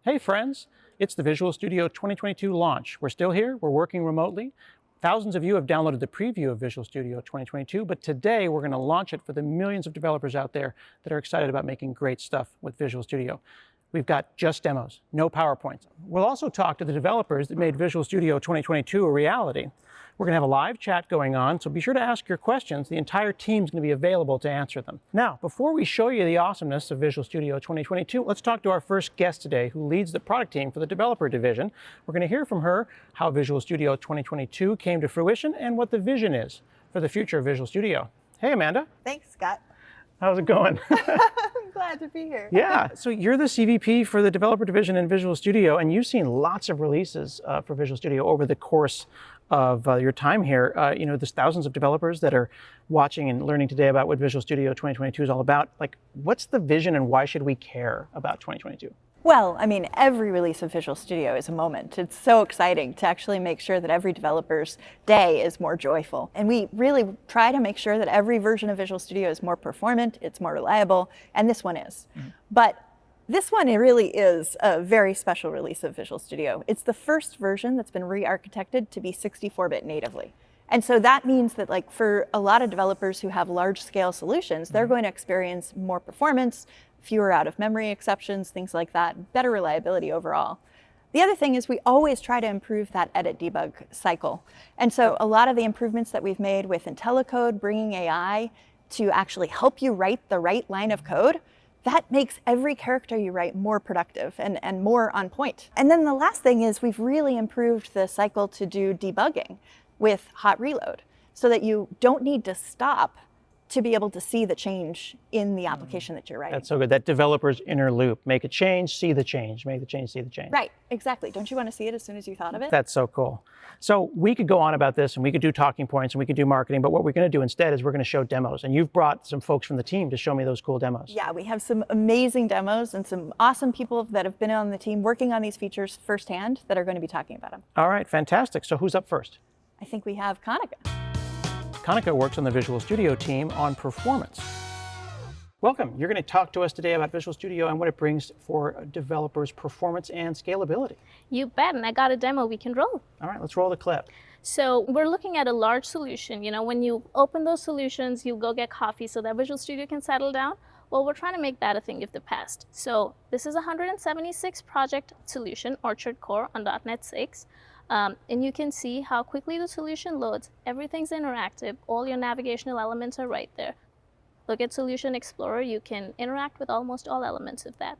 Hey friends, it's the Visual Studio 2022 launch. We're still here, we're working remotely. Thousands of you have downloaded the preview of Visual Studio 2022, but today we're going to launch it for the millions of developers out there that are excited about making great stuff with Visual Studio. We've got just demos, no PowerPoints. We'll also talk to the developers that made Visual Studio 2022 a reality. We're going to have a live chat going on, so be sure to ask your questions. The entire team's going to be available to answer them. Now, before we show you the awesomeness of Visual Studio 2022, let's talk to our first guest today, who leads the product team for the developer division. We're going to hear from her how Visual Studio 2022 came to fruition and what the vision is for the future of Visual Studio. Hey, Amanda. Thanks, Scott. How's it going? I'm glad to be here. Yeah, so you're the CVP for the developer division in Visual Studio, and you've seen lots of releases for Visual Studio over the course of your time here. There's thousands of developers that are watching and learning today about what Visual Studio 2022 is all about. Like, what's the vision and why should we care about 2022? Well, I mean, every release of Visual Studio is a moment. It's so exciting to actually make sure that every developer's day is more joyful. And we really try to make sure that every version of Visual Studio is more performant, it's more reliable, and this one is. But this one, it really is a very special release of Visual Studio. It's the first version that's been re-architected to be 64-bit natively. And so that means that, like, for a lot of developers who have large-scale solutions, they're going to experience more performance, fewer out-of-memory exceptions, things like that, better reliability overall. The other thing is we always try to improve that edit debug cycle. And so a lot of the improvements that we've made with IntelliCode, bringing AI to actually help you write the right line of code, that makes every character you write more productive and more on point. And then the last thing is we've really improved the cycle to do debugging with hot reload so that you don't need to stop to be able to see the change in the application that you're writing. That's so good. That developer's inner loop. Make a change, see the change. Make the change, see the change. Right, exactly. Don't you want to see it as soon as you thought of it? That's so cool. So we could go on about this and we could do talking points and we could do marketing, but what we're going to do instead is we're going to show demos. And you've brought some folks from the team to show me those cool demos. Yeah, we have some amazing demos and some awesome people that have been on the team working on these features firsthand that are going to be talking about them. All right, fantastic. So who's up first? I think we have Kanika. Kanika works on the Visual Studio team on performance. Welcome. You're going to talk to us today about Visual Studio and what it brings for developers' performance and scalability. You bet, and I got a demo we can roll. All right, let's roll the clip. So we're looking at a large solution. You know, when you open those solutions, you go get coffee so that Visual Studio can settle down. Well, we're trying to make that a thing of the past. So this is a 176 project solution, Orchard Core on .NET 6. And you can see how quickly the solution loads. Everything's interactive. All your navigational elements are right there. Look at Solution Explorer. You can interact with almost all elements of that.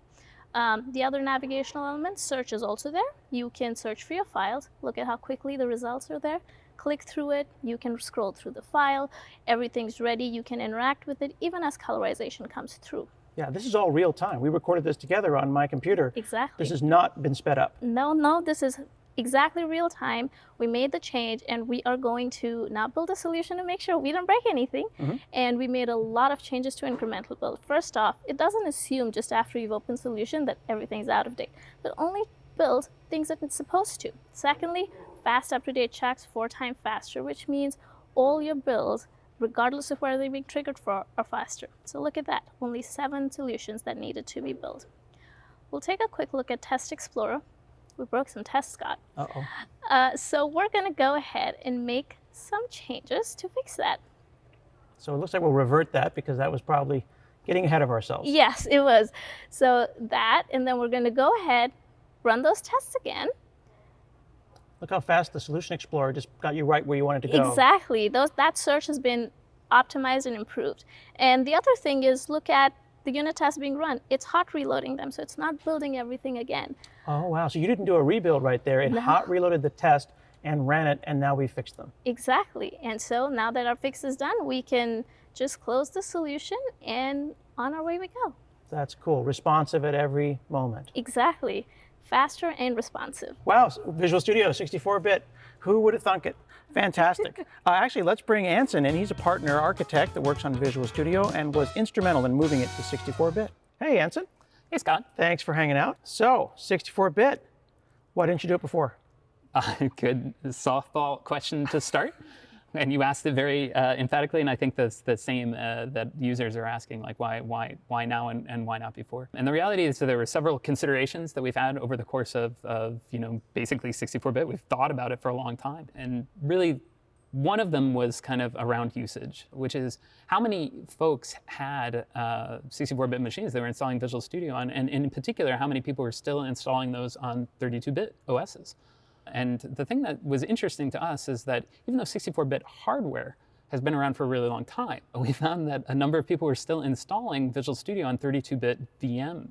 The other navigational elements, search is also there. You can search for your files. Look at how quickly the results are there. Click through it. You can scroll through the file. Everything's ready. You can interact with it even as colorization comes through. Yeah, this is all real time. We recorded this together on my computer. Exactly. This has not been sped up. No, this is exactly real time. We made the change and we are going to now build a solution to make sure we don't break anything. And we made a lot of changes to incremental build. First off, it doesn't assume just after you've opened solution that everything's out of date, but only build things that it's supposed to. Secondly, fast up-to-date checks 4 times faster, which means all your builds, regardless of where they're being triggered for, are faster. So look at that, only 7 solutions that needed to be built. We'll take a quick look at Test Explorer. We broke some tests, Scott. So we're going to go ahead and make some changes to fix that. So it looks like we'll revert that because that was probably getting ahead of ourselves. Yes, it was. So that, and then we're going to go ahead, run those tests again. Look how fast the Solution Explorer just got you right where you wanted to go. Exactly. That search has been optimized and improved. And the other thing is, look at the unit tests being run. It's hot reloading them, so it's not building everything again. Oh, wow. So you didn't do a rebuild right there. It hot reloaded the test and ran it, and now we fixed them. Exactly. And so now that our fix is done, we can just close the solution and on our way we go. That's cool. Responsive at every moment. Exactly. Faster and responsive. Wow. Visual Studio, 64-bit. Who would have thunk it? Fantastic. Actually, let's bring Anson in. He's a partner architect that works on Visual Studio and was instrumental in moving it to 64-bit. Hey, Anson. Hey, Scott. Thanks for hanging out. So, 64-bit. Why didn't you do it before? Good softball question to start. And you asked it very emphatically, and I think that's the same that users are asking, like why now and why not before? And the reality is that there were several considerations that we've had over the course of basically 64-bit. We've thought about it for a long time, and really one of them was kind of around usage, which is how many folks had 64-bit machines they were installing Visual Studio on, and in particular, how many people were still installing those on 32-bit OSs. And the thing that was interesting to us is that even though 64-bit hardware has been around for a really long time, we found that a number of people were still installing Visual Studio on 32-bit VM.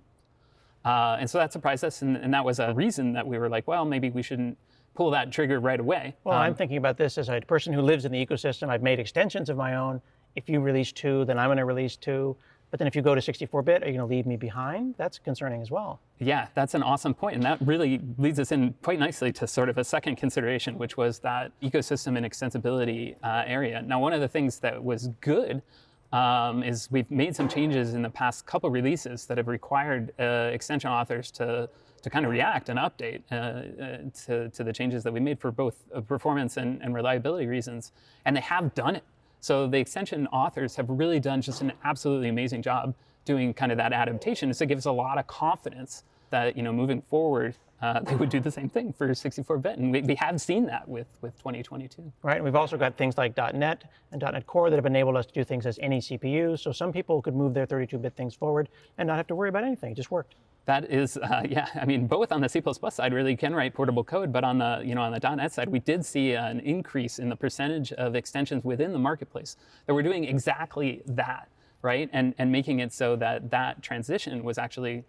And so that surprised us, and that was a reason that we were like, well, maybe we shouldn't pull that trigger right away. Well, I'm thinking about this as a person who lives in the ecosystem. I've made extensions of my own. If you release 2, then I'm going to release 2. But then if you go to 64-bit, are you going to leave me behind? That's concerning as well. Yeah, that's an awesome point. And that really leads us in quite nicely to sort of a second consideration, which was that ecosystem and extensibility area. Now, one of the things that was good is we've made some changes in the past couple releases that have required extension authors to kind of react and update to the changes that we made for both performance and reliability reasons. And they have done it. So the extension authors have really done just an absolutely amazing job doing kind of that adaptation. So it gives a lot of confidence that, moving forward, they would do the same thing for 64-bit. And we have seen that with 2022. Right, and we've also got things like .NET and .NET Core that have enabled us to do things as any CPU. So some people could move their 32-bit things forward and not have to worry about anything. It just worked. That is, yeah, I mean, both on the C++ side, really can write portable code, but on the, on the .NET side, we did see an increase in the percentage of extensions within the marketplace that were doing exactly that, right? And making it so that that transition was actually,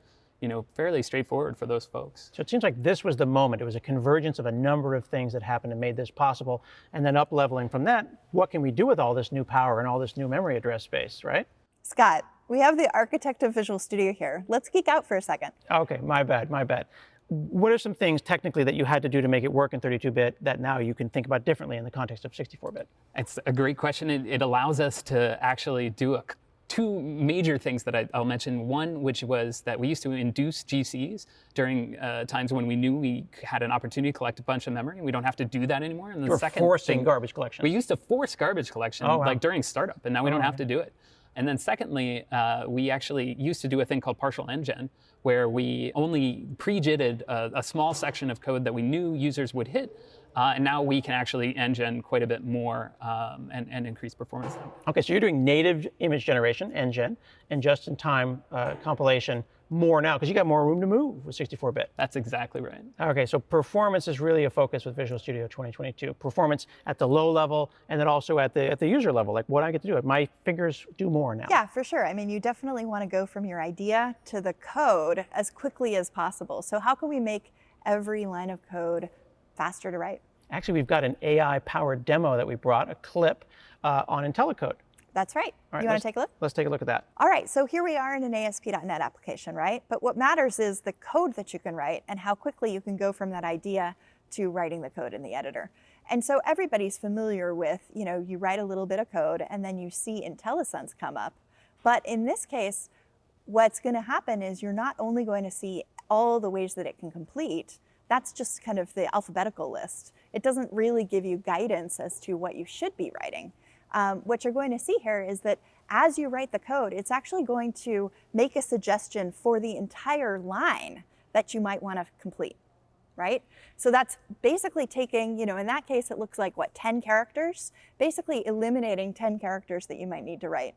fairly straightforward for those folks. So it seems like this was the moment. It was a convergence of a number of things that happened and made this possible. And then up-leveling from that, what can we do with all this new power and all this new memory address space, right? Scott, we have the architect of Visual Studio here. Let's geek out for a second. Okay, my bad. What are some things technically that you had to do to make it work in 32-bit that now you can think about differently in the context of 64-bit? It's a great question. It allows us to actually do two major things that I'll mention. One, which was that we used to induce GCs during times when we knew we had an opportunity to collect a bunch of memory. We don't have to do that anymore. And the second forcing thing, garbage collection. We used to force garbage collection like during startup, and now we don't have to do it. And then secondly, we actually used to do a thing called partial NGen, where we only pre-JITted a small section of code that we knew users would hit. And now we can actually NGen quite a bit more and increase performance. Okay, so you're doing native image generation, NGen, and just-in-time compilation more now, because you got more room to move with 64-bit. That's exactly right. Okay, so performance is really a focus with Visual Studio 2022. Performance at the low level, and then also at the user level, like what I get to do. My fingers do more now. Yeah, for sure. I mean, you definitely want to go from your idea to the code as quickly as possible. So how can we make every line of code faster to write? Actually, we've got an AI-powered demo that we brought, a clip on IntelliCode. That's right. You want to take a look? Let's take a look at that. All right, so here we are in an ASP.NET application, right? But what matters is the code that you can write and how quickly you can go from that idea to writing the code in the editor. And so everybody's familiar with, you write a little bit of code and then you see IntelliSense come up. But in this case, what's going to happen is you're not only going to see all the ways that it can complete. That's just kind of the alphabetical list. It doesn't really give you guidance as to what you should be writing. What you're going to see here is that as you write the code, it's actually going to make a suggestion for the entire line that you might want to complete, right? So that's basically taking, in that case, it looks like, 10 characters? Basically eliminating 10 characters that you might need to write.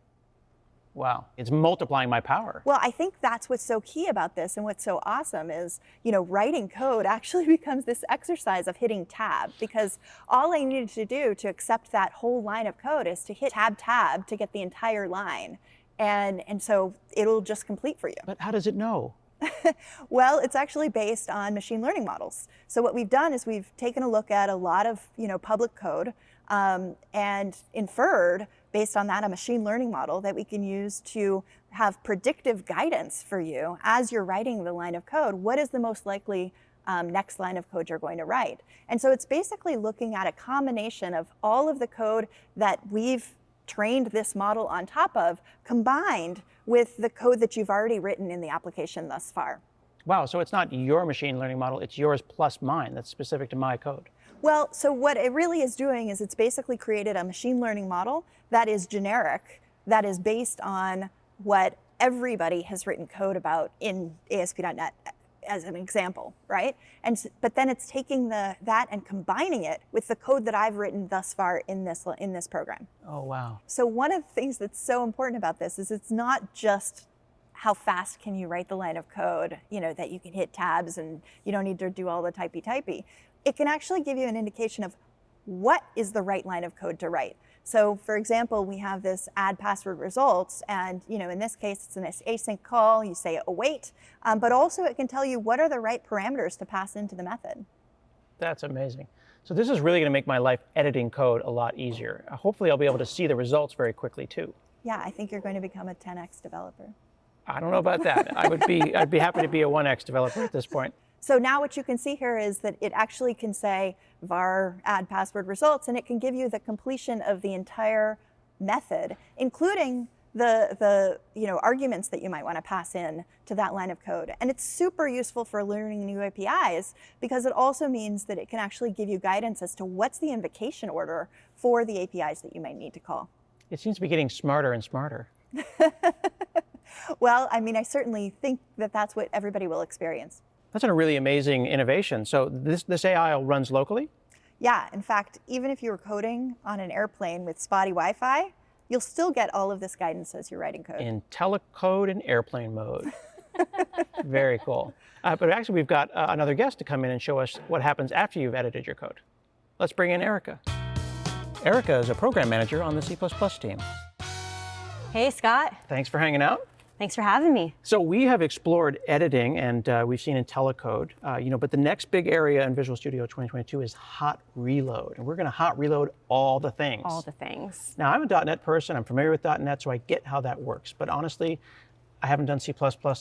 Wow, it's multiplying my power. Well, I think that's what's so key about this and what's so awesome is, writing code actually becomes this exercise of hitting tab, because all I needed to do to accept that whole line of code is to hit tab to get the entire line. And so it'll just complete for you. But how does it know? Well, it's actually based on machine learning models. So what we've done is we've taken a look at a lot of, public code and inferred based on that a machine learning model that we can use to have predictive guidance for you as you're writing the line of code. What is the most likely next line of code you're going to write? And so it's basically looking at a combination of all of the code that we've trained this model on top of, combined with the code that you've already written in the application thus far. Wow, so it's not your machine learning model, it's yours plus mine that's specific to my code. Well, so what it really is doing is it's basically created a machine learning model that is generic, that is based on what everybody has written code about in ASP.NET as an example, right? But then it's taking that and combining it with the code that I've written thus far in this program. Oh, wow. So one of the things that's so important about this is it's not just how fast can you write the line of code, that you can hit tabs and you don't need to do all the typey. It can actually give you an indication of what is the right line of code to write. So for example, we have this add password results, and in this case, it's an async call. You say await, but also it can tell you what are the right parameters to pass into the method. That's amazing. So this is really going to make my life editing code a lot easier. Hopefully I'll be able to see the results very quickly too. Yeah, I think you're going to become a 10x developer. I don't know about that. I'd be happy to be a 1x developer at this point. So now what you can see here is that it actually can say var add password results, and it can give you the completion of the entire method, including the arguments that you might want to pass in to that line of code. And it's super useful for learning new APIs because it also means that it can actually give you guidance as to what's the invocation order for the APIs that you might need to call. It seems to be getting smarter and smarter. Well, I certainly think that that's what everybody will experience. That's a really amazing innovation. So this AI runs locally? Yeah, in fact, even if you were coding on an airplane with spotty Wi-Fi, you'll still get all of this guidance as you're writing code. IntelliCode in airplane mode. Very cool. But actually, we've got another guest to come in and show us what happens after you've edited your code. Let's bring in Erica. Erica is a program manager on the C++ team. Hey, Scott. Thanks for hanging out. Thanks for having me. So we have explored editing, and we've seen IntelliCode, but the next big area in Visual Studio 2022 is hot reload. And we're going to hot reload all the things. All the things. Now, I'm a .NET person. I'm familiar with .NET, so I get how that works. But honestly, I haven't done C++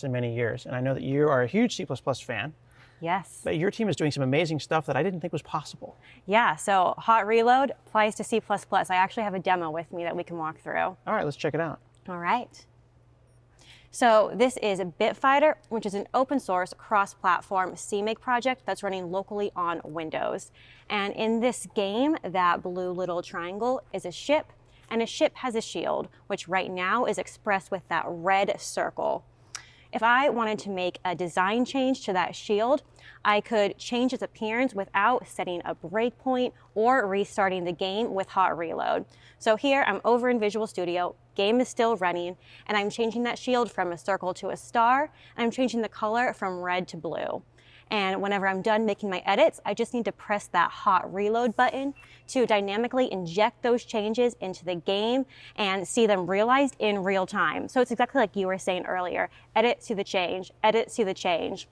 in many years. And I know that you are a huge C++ fan. Yes. But your team is doing some amazing stuff that I didn't think was possible. Yeah, so hot reload applies to C++. I actually have a demo with me that we can walk through. All right, let's check it out. All right. So this is a Bitfighter, which is an open source cross-platform CMake project that's running locally on Windows. And in this game, that blue little triangle is a ship, and a ship has a shield, which right now is expressed with that red circle. If I wanted to make a design change to that shield, I could change its appearance without setting a breakpoint or restarting the game with hot reload. So here I'm over in Visual Studio, game is still running, and I'm changing that shield from a circle to a star, and I'm changing the color from red to blue. And whenever I'm done making my edits, I just need to press that hot reload button to dynamically inject those changes into the game and see them realized in real time. So it's exactly like you were saying earlier, edit, see the change, edit, see the change.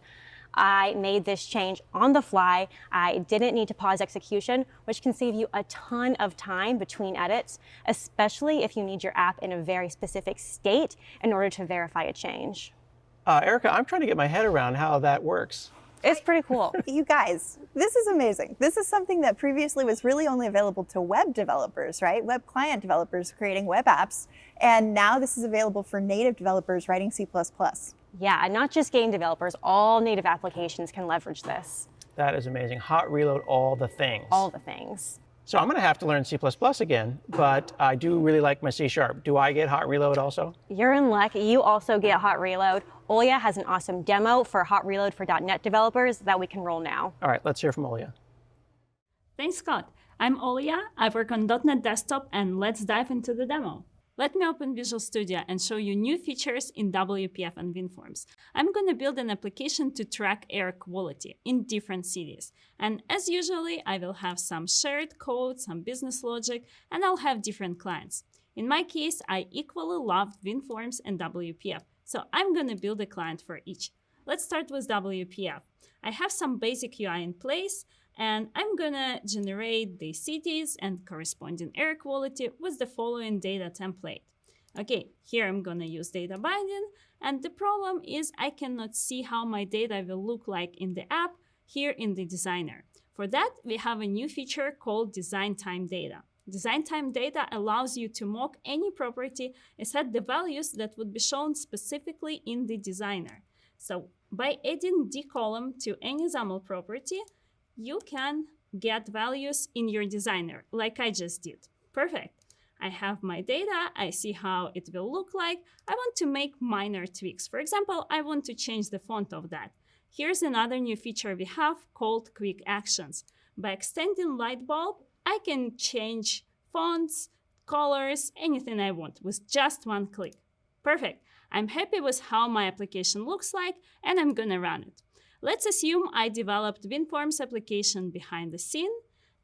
I made this change on the fly. I didn't need to pause execution, which can save you a ton of time between edits, especially if you need your app in a very specific state in order to verify a change. Erica, I'm trying to get my head around how that works. It's pretty cool. You guys, this is amazing. This is something that previously was really only available to web developers, right? Web client developers creating web apps. And now this is available for native developers writing C++. Yeah, and not just game developers, all native applications can leverage this. That is amazing. Hot reload all the things. All the things. So I'm going to have to learn C++ again, but I do really like my C#. Do I get hot reload also? You're in luck. You also get hot reload. Olya has an awesome demo for hot reload for .NET developers that we can roll now. All right, let's hear from Olya. Thanks, Scott. I'm Olya. I work on .NET Desktop, and let's dive into the demo. Let me open Visual Studio and show you new features in WPF and WinForms. I'm going to build an application to track air quality in different cities. And as usually, I will have some shared code, some business logic, and I'll have different clients. In my case, I equally loved WinForms and WPF, so I'm going to build a client for each. Let's start with WPF. I have some basic UI in place, and I'm gonna generate the cities and corresponding air quality with the following data template. Okay, here I'm gonna use data binding, and the problem is I cannot see how my data will look like in the app here in the designer. For that, we have a new feature called design time data. Design time data allows you to mock any property and set the values that would be shown specifically in the designer. So by adding dcolumn to any XAML property, you can get values in your designer, like I just did. Perfect. I have my data, I see how it will look like. I want to make minor tweaks. For example, I want to change the font of that. Here's another new feature we have called Quick Actions. By extending Lightbulb, I can change fonts, colors, anything I want with just one click. Perfect. I'm happy with how my application looks like, and I'm gonna run it. Let's assume I developed WinForms application behind the scene,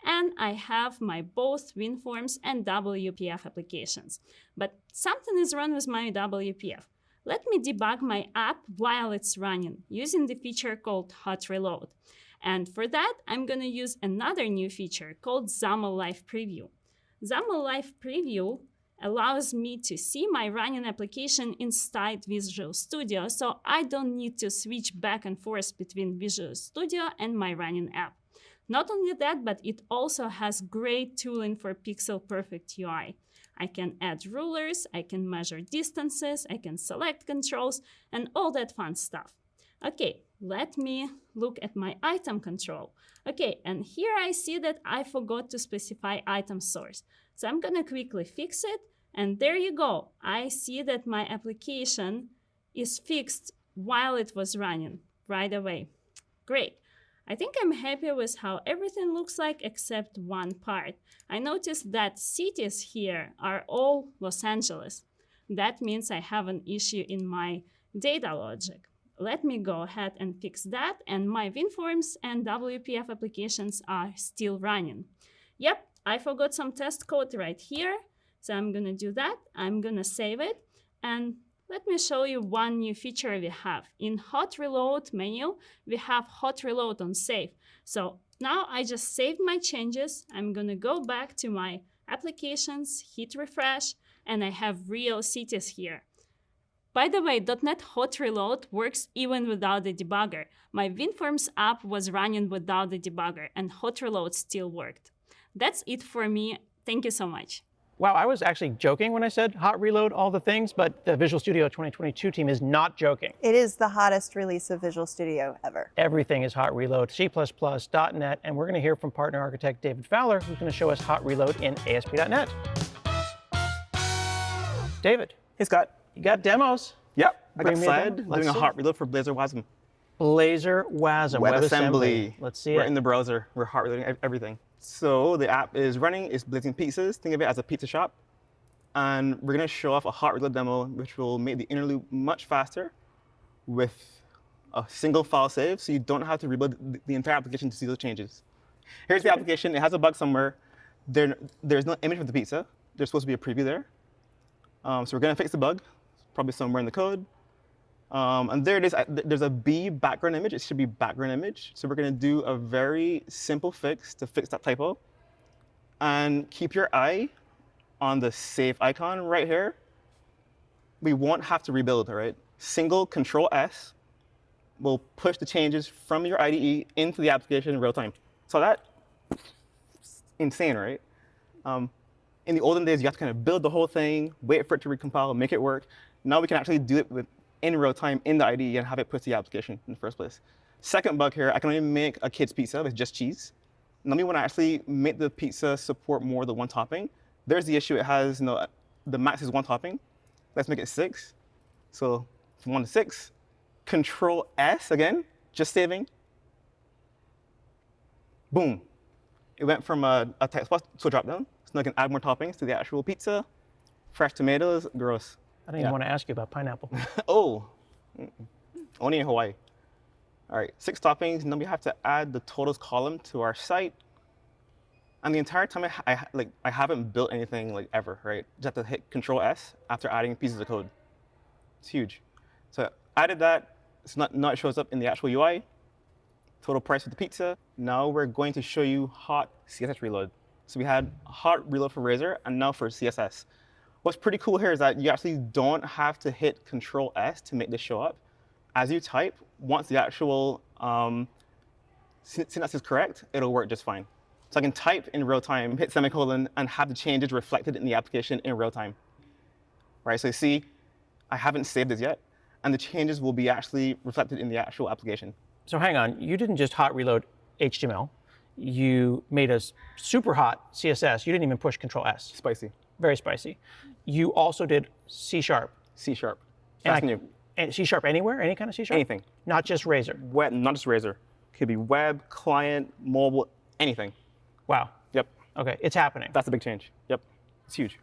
and I have my both WinForms and WPF applications. But something is wrong with my WPF. Let me debug my app while it's running using the feature called Hot Reload. And for that, I'm going to use another new feature called XAML Live Preview. XAML Live Preview allows me to see my running application inside Visual Studio, so I don't need to switch back and forth between Visual Studio and my running app. Not only that, but it also has great tooling for pixel perfect UI. I can add rulers, I can measure distances, I can select controls, and all that fun stuff. Okay, let me look at my item control. Okay, and here I see that I forgot to specify item source. So I'm gonna quickly fix it, and there you go. I see that my application is fixed while it was running right away. Great. I think I'm happy with how everything looks like except one part. I noticed that cities here are all Los Angeles. That means I have an issue in my data logic. Let me go ahead and fix that, and my WinForms and WPF applications are still running. Yep, I forgot some test code right here, so I'm gonna do that. I'm gonna save it, and let me show you one new feature we have. In Hot Reload menu, we have Hot Reload on Save. So now I just saved my changes. I'm gonna go back to my applications, hit refresh, and I have real cities here. By the way, .NET Hot Reload works even without the debugger. My WinForms app was running without the debugger, and Hot Reload still worked. That's it for me. Thank you so much. Wow, I was actually joking when I said hot reload all the things, but the Visual Studio 2022 team is not joking. It is the hottest release of Visual Studio ever. Everything is hot reload, C++, .NET, and we're going to hear from partner architect David Fowler, who's going to show us hot reload in ASP.NET. David. Hey, Scott. You got demos. Yep, I Bring got me a demo. Sled Let's doing a see. hot reload for Blazor WASM. Blazor WASM, WebAssembly. Let's see We're it. in the browser. We're hot reloading everything. So the app is running. It's blazing pizzas. Think of it as a pizza shop. And we're going to show off a hot reload demo, which will make the inner loop much faster with a single file save, so you don't have to rebuild the entire application to see those changes. Here's the application. It has a bug somewhere. There's no image of the pizza. There's supposed to be a preview there. So we're going to fix the bug, probably somewhere in the code. And there it is. There's a B background image. It should be background image. So we're going to do a very simple fix to fix that typo. And keep your eye on the save icon right here. We won't have to rebuild, all right? Single Control-S will push the changes from your IDE into the application in real time. So that's insane, right? In the olden days, you have to kind of build the whole thing, wait for it to recompile, make it work. Now we can actually do it in real time in the IDE and have it put to the application in the first place. Second bug here, I can only make a kid's pizza with just cheese. Now we want to actually make the pizza support more than one topping. There's the issue. It has, the max is one topping. Let's make it 6. So from 1 to 6, Control-S again, just saving. Boom. It went from a text box to a dropdown. So now I can add more toppings to the actual pizza. Fresh tomatoes, gross. I didn't even want to ask you about pineapple. Oh, only in Hawaii. All right, 6 toppings. Now we have to add the totals column to our site. And the entire time I haven't built anything ever, right? Just have to hit Control-S after adding pieces of code. It's huge. So I added that. It's not it shows up in the actual UI. Total price of the pizza. Now we're going to show you hot CSS reload. So we had hot reload for Razor and now for CSS. What's pretty cool here is that you actually don't have to hit Control-S to make this show up. As you type, once the actual syntax is correct, it'll work just fine. So I can type in real time, hit semicolon, and have the changes reflected in the application in real time. Right, so you see, I haven't saved this yet. and the changes will be actually reflected in the actual application. So hang on, you didn't just hot reload HTML. You made a super hot CSS. You didn't even push Control S. Spicy. Very spicy. You also did C#. C#. That's new. And C# anywhere? Any kind of C#? Anything. Not just Razor? Web, not just Razor. Could be web, client, mobile, anything. Wow. Yep. Okay, it's happening. That's a big change. Yep. It's huge.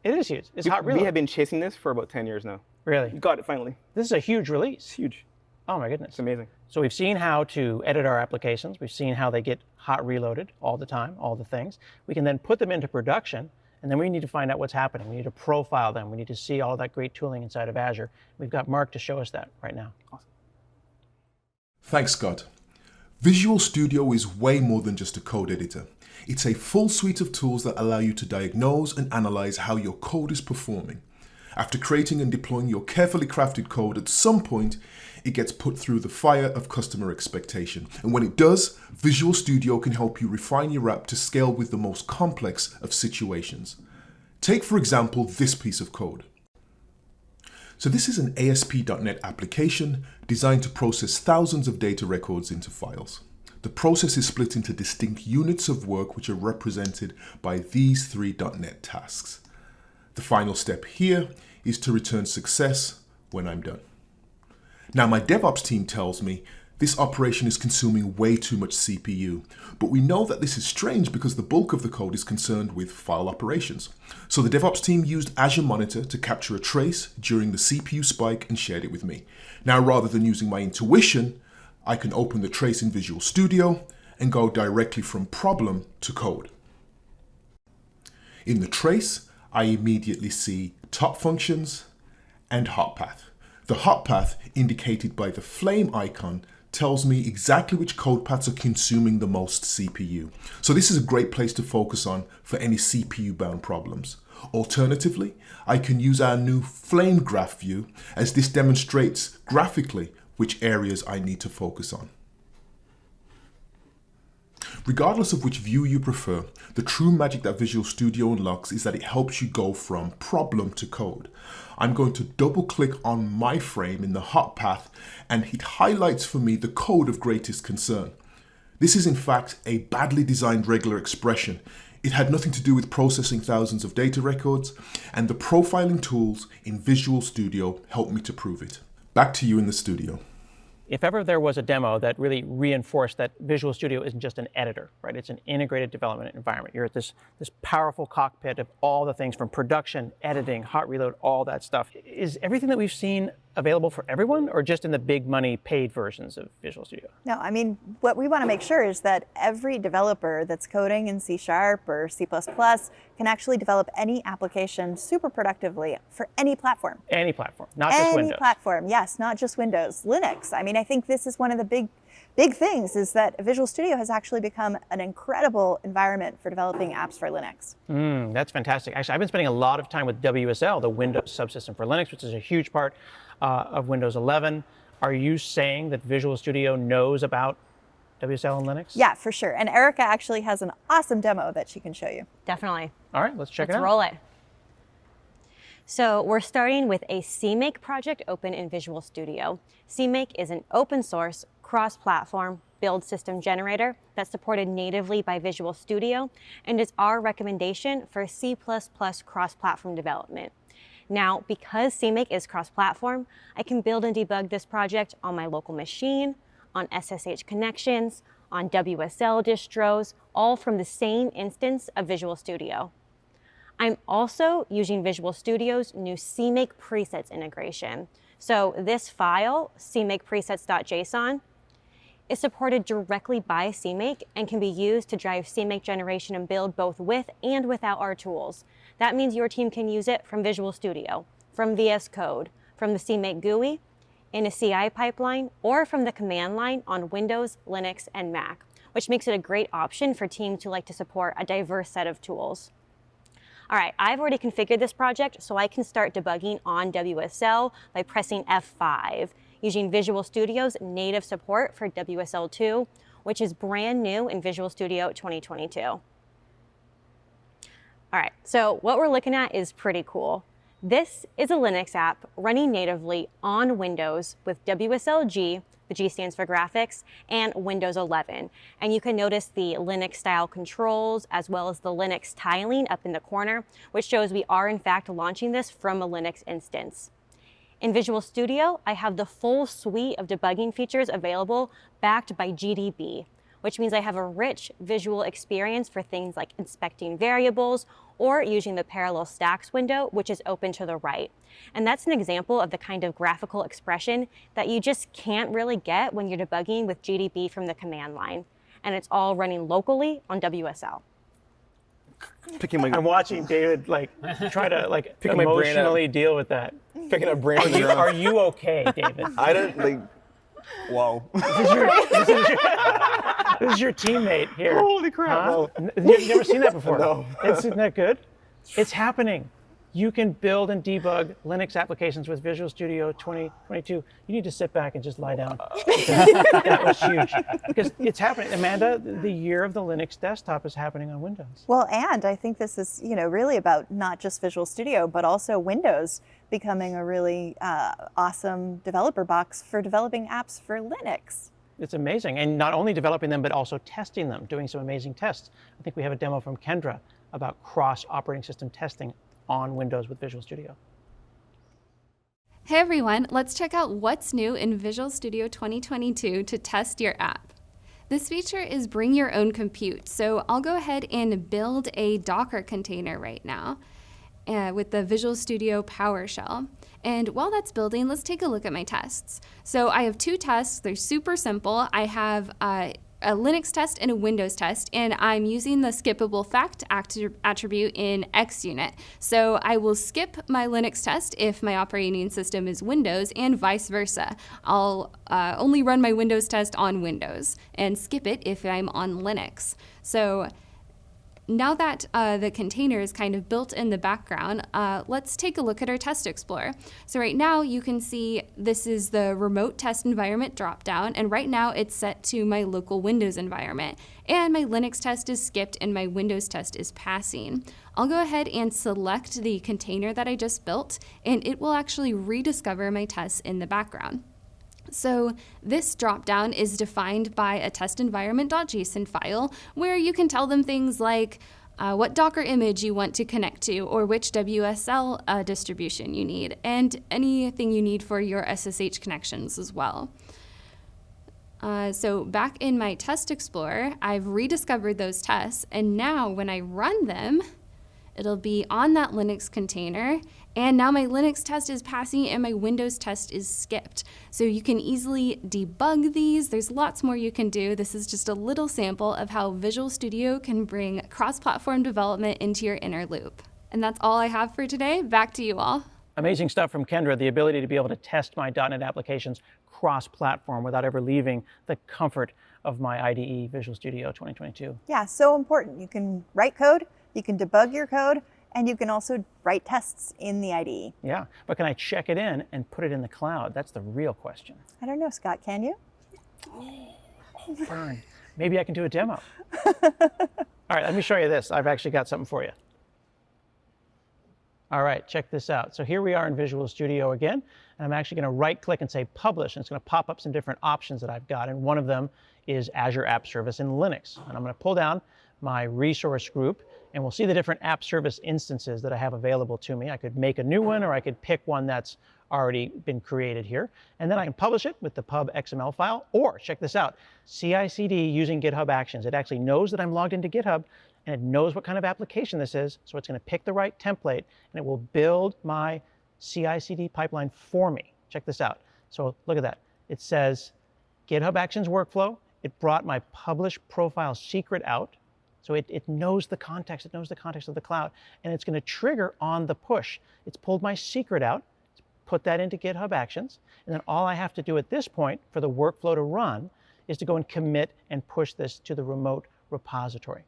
It is huge. It's hot reload. We have been chasing this for about 10 years now. Really? We got it finally. This is a huge release. It's huge. Oh my goodness. It's amazing. So we've seen how to edit our applications. We've seen how they get hot reloaded all the time, all the things. We can then put them into production, and then we need to find out what's happening. We need to profile them. We need to see all that great tooling inside of Azure. We've got Mark to show us that right now. Awesome. Thanks, Scott. Visual Studio is way more than just a code editor. It's a full suite of tools that allow you to diagnose and analyze how your code is performing. After creating and deploying your carefully crafted code, at some point, it gets put through the fire of customer expectation. And when it does, Visual Studio can help you refine your app to scale with the most complex of situations. Take, for example, this piece of code. So this is an ASP.NET application designed to process thousands of data records into files. The process is split into distinct units of work which are represented by these three .NET tasks. The final step here is to return success when I'm done. Now my DevOps team tells me this operation is consuming way too much CPU, but we know that this is strange because the bulk of the code is concerned with file operations. So the DevOps team used Azure Monitor to capture a trace during the CPU spike and shared it with me. Now rather than using my intuition, I can open the trace in Visual Studio and go directly from problem to code. In the trace, I immediately see top functions and hot path. The hot path, indicated by the flame icon, tells me exactly which code paths are consuming the most CPU. So this is a great place to focus on for any CPU-bound problems. Alternatively, I can use our new flame graph view, as this demonstrates graphically which areas I need to focus on. Regardless of which view you prefer, the true magic that Visual Studio unlocks is that it helps you go from problem to code. I'm going to double click on my frame in the hot path and it highlights for me the code of greatest concern. This is in fact a badly designed regular expression. It had nothing to do with processing thousands of data records, and the profiling tools in Visual Studio helped me to prove it. Back to you in the studio. If ever there was a demo that really reinforced that Visual Studio isn't just an editor, right? It's an integrated development environment. You're at this powerful cockpit of all the things from production, editing, hot reload, all that stuff. Is everything that we've seen available for everyone, or just in the big money paid versions of Visual Studio? No, I mean, what we want to make sure is that every developer that's coding in C# or C++ can actually develop any application super productively for any platform. Any platform, not just Windows. Any platform, yes, not just Windows. Linux. I mean, I think this is one of the big things, is that Visual Studio has actually become an incredible environment for developing apps for Linux. That's fantastic. Actually, I've been spending a lot of time with WSL, the Windows subsystem for Linux, which is a huge part of Windows 11. Are you saying that Visual Studio knows about WSL and Linux? Yeah, for sure. And Erica actually has an awesome demo that she can show you. Definitely. All right, let's check it out. Let's roll it. So we're starting with a CMake project open in Visual Studio. CMake is an open source, cross-platform build system generator that's supported natively by Visual Studio and is our recommendation for C++ cross-platform development. Now, because CMake is cross-platform, I can build and debug this project on my local machine, on SSH connections, on WSL distros, all from the same instance of Visual Studio. I'm also using Visual Studio's new CMake presets integration. So this file, cmakepresets.json, is supported directly by CMake and can be used to drive CMake generation and build both with and without our tools. That means your team can use it from Visual Studio, from VS Code, from the CMake GUI, in a CI pipeline, or from the command line on Windows, Linux, and Mac, which makes it a great option for teams who like to support a diverse set of tools. All right, I've already configured this project, so I can start debugging on WSL by pressing F5, using Visual Studio's native support for WSL2, which is brand new in Visual Studio 2022. All right, so what we're looking at is pretty cool. This is a Linux app running natively on Windows with WSL-G, the G stands for graphics, and Windows 11. And you can notice the Linux style controls as well as the Linux tiling up in the corner, which shows we are in fact launching this from a Linux instance. In Visual Studio, I have the full suite of debugging features available backed by GDB, which means I have a rich visual experience for things like inspecting variables or using the parallel stacks window, which is open to the right. And that's an example of the kind of graphical expression that you just can't really get when you're debugging with GDB from the command line. And it's all running locally on WSL. I'm watching David try to Picking my brain emotionally deal with that. Picking up brain. Are you okay, David? I don't wow. This is your teammate here. Holy crap. Huh? You've never seen that before? No. Isn't that good? It's happening. You can build and debug Linux applications with Visual Studio 2022. You need to sit back and just lie down. That was huge. Because it's happening. Amanda, the year of the Linux desktop is happening on Windows. Well, and I think this is, really about not just Visual Studio, but also Windows becoming a really awesome developer box for developing apps for Linux. It's amazing. And not only developing them, but also testing them, doing some amazing tests. I think we have a demo from Kendra about cross operating system testing on Windows with Visual Studio. Hey everyone, let's check out what's new in Visual Studio 2022 to test your app. This feature is bring your own compute, so I'll go ahead and build a Docker container right now with the Visual Studio PowerShell. And while that's building, let's take a look at my tests. So I have two tests, they're super simple. I have a Linux test and a Windows test, and I'm using the skippable fact attribute in XUnit. So I will skip my Linux test if my operating system is Windows, and vice versa. I'll only run my Windows test on Windows and skip it if I'm on Linux. So now that the container is kind of built in the background, let's take a look at our Test Explorer. So right now you can see this is the remote test environment dropdown, and right now it's set to my local Windows environment. And my Linux test is skipped and my Windows test is passing. I'll go ahead and select the container that I just built, and it will actually rediscover my tests in the background. So this dropdown is defined by a testenvironment.json file where you can tell them things like what Docker image you want to connect to or which WSL distribution you need, and anything you need for your SSH connections as well. So back in my Test Explorer, I've rediscovered those tests, and now when I run them, it'll be on that Linux container, and now my Linux test is passing and my Windows test is skipped. So you can easily debug these. There's lots more you can do. This is just a little sample of how Visual Studio can bring cross-platform development into your inner loop. And that's all I have for today. Back to you all. Amazing stuff from Kendra, the ability to be able to test my .NET applications cross-platform without ever leaving the comfort of my IDE, Visual Studio 2022. Yeah, so important. You can write code, you can debug your code, and you can also write tests in the IDE. Yeah, but can I check it in and put it in the cloud? That's the real question. I don't know, Scott, can you? Burn. Maybe I can do a demo. All right, let me show you this. I've actually got something for you. All right, check this out. So here we are in Visual Studio again, and I'm actually going to right-click and say Publish, and it's going to pop up some different options that I've got, and one of them is Azure App Service in Linux. And I'm going to pull down my resource group, and we'll see the different app service instances that I have available to me. I could make a new one, or I could pick one that's already been created here. And then I can publish it with the pub XML file, or check this out, CI/CD using GitHub Actions. It actually knows that I'm logged into GitHub, and it knows what kind of application this is, so it's going to pick the right template, and it will build my CI/CD pipeline for me. Check this out. So look at that. It says GitHub Actions workflow. It brought my publish profile secret out. So it knows the context. It knows the context of the cloud. And it's going to trigger on the push. It's pulled my secret out, put that into GitHub Actions. And then all I have to do at this point for the workflow to run is to go and commit and push this to the remote repository.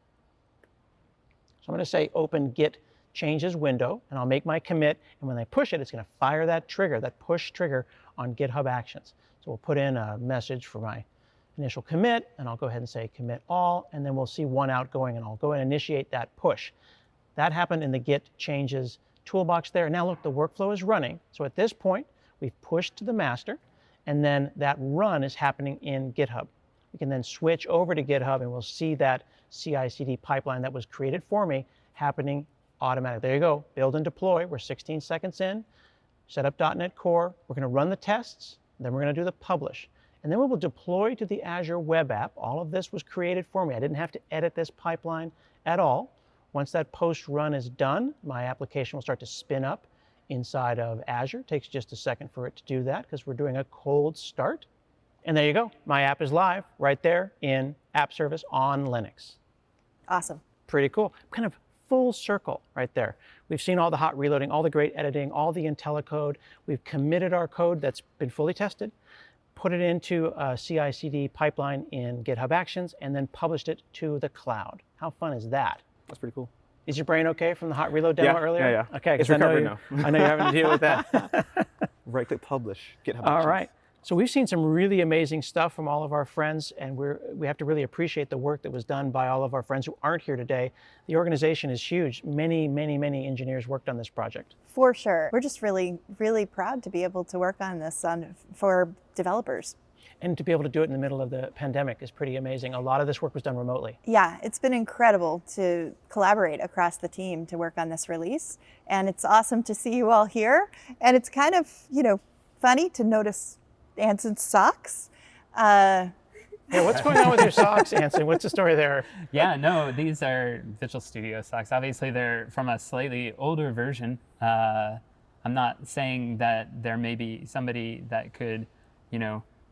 So I'm going to say open Git changes window, and I'll make my commit. And when I push it, it's going to fire that trigger, that push trigger on GitHub Actions. So we'll put in a message for my initial commit, and I'll go ahead and say commit all, and then we'll see one outgoing, and I'll go and initiate that push. That happened in the Git changes toolbox there. Now look, the workflow is running. So at this point, we've pushed to the master, and then that run is happening in GitHub. We can then switch over to GitHub, and we'll see that CI/CD pipeline that was created for me happening automatically. There you go, build and deploy. We're 16 seconds in. Set up .NET Core. We're going to run the tests. Then we're going to do the publish. And then we will deploy to the Azure web app. All of this was created for me. I didn't have to edit this pipeline at all. Once that post run is done, my application will start to spin up inside of Azure. It takes just a second for it to do that because we're doing a cold start. And there you go. My app is live right there in App Service on Linux. Awesome. Pretty cool. Kind of full circle right there. We've seen all the hot reloading, all the great editing, all the IntelliCode. We've committed our code that's been fully tested, put it into a CI/CD pipeline in GitHub Actions, and then published it to the cloud. How fun is that? That's pretty cool. Is your brain okay from the hot reload demo earlier? Yeah. Okay, It's because recovering now. I know you're having to deal with that. Right-click publish, GitHub All Actions. right. So we've seen some really amazing stuff from all of our friends, and we have to really appreciate the work that was done by all of our friends who aren't here today. The organization is huge. Many, many, many engineers worked on this project. For sure. We're just really, really proud to be able to work on this for developers. And to be able to do it in the middle of the pandemic is pretty amazing. A lot of this work was done remotely. Yeah, it's been incredible to collaborate across the team to work on this release. And it's awesome to see you all here. And it's kind of, funny to notice Anson's socks. Yeah, what's going on with your socks, Anson? What's the story there? Yeah, no, these are Visual Studio socks. Obviously, they're from a slightly older version. I'm not saying that there may be somebody that could,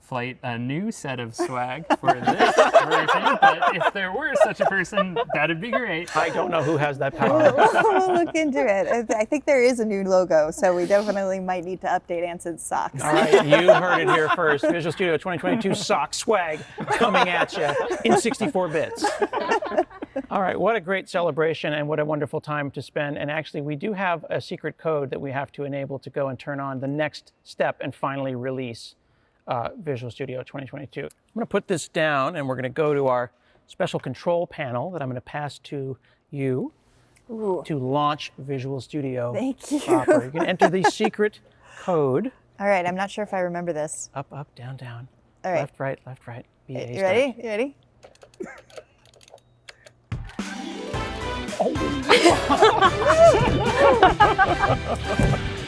flight a new set of swag for this version, but if there were such a person, that'd be great. I don't know who has that power. We'll look into it. I think there is a new logo, so we definitely might need to update Anson's socks. All right, you heard it here first. Visual Studio 2022 sock swag coming at you in 64 bits. All right, what a great celebration and what a wonderful time to spend. And actually, we do have a secret code that we have to enable to go and turn on the next step and finally release Visual Studio 2022. I'm going to put this down, and we're going to go to our special control panel that I'm going to pass to you to launch Visual Studio. Thank you. Proper. You can enter the secret code. All right, I'm not sure if I remember this. Up, up, down, down. All right. Left, right, left, right. BA You ready? You ready? Oh.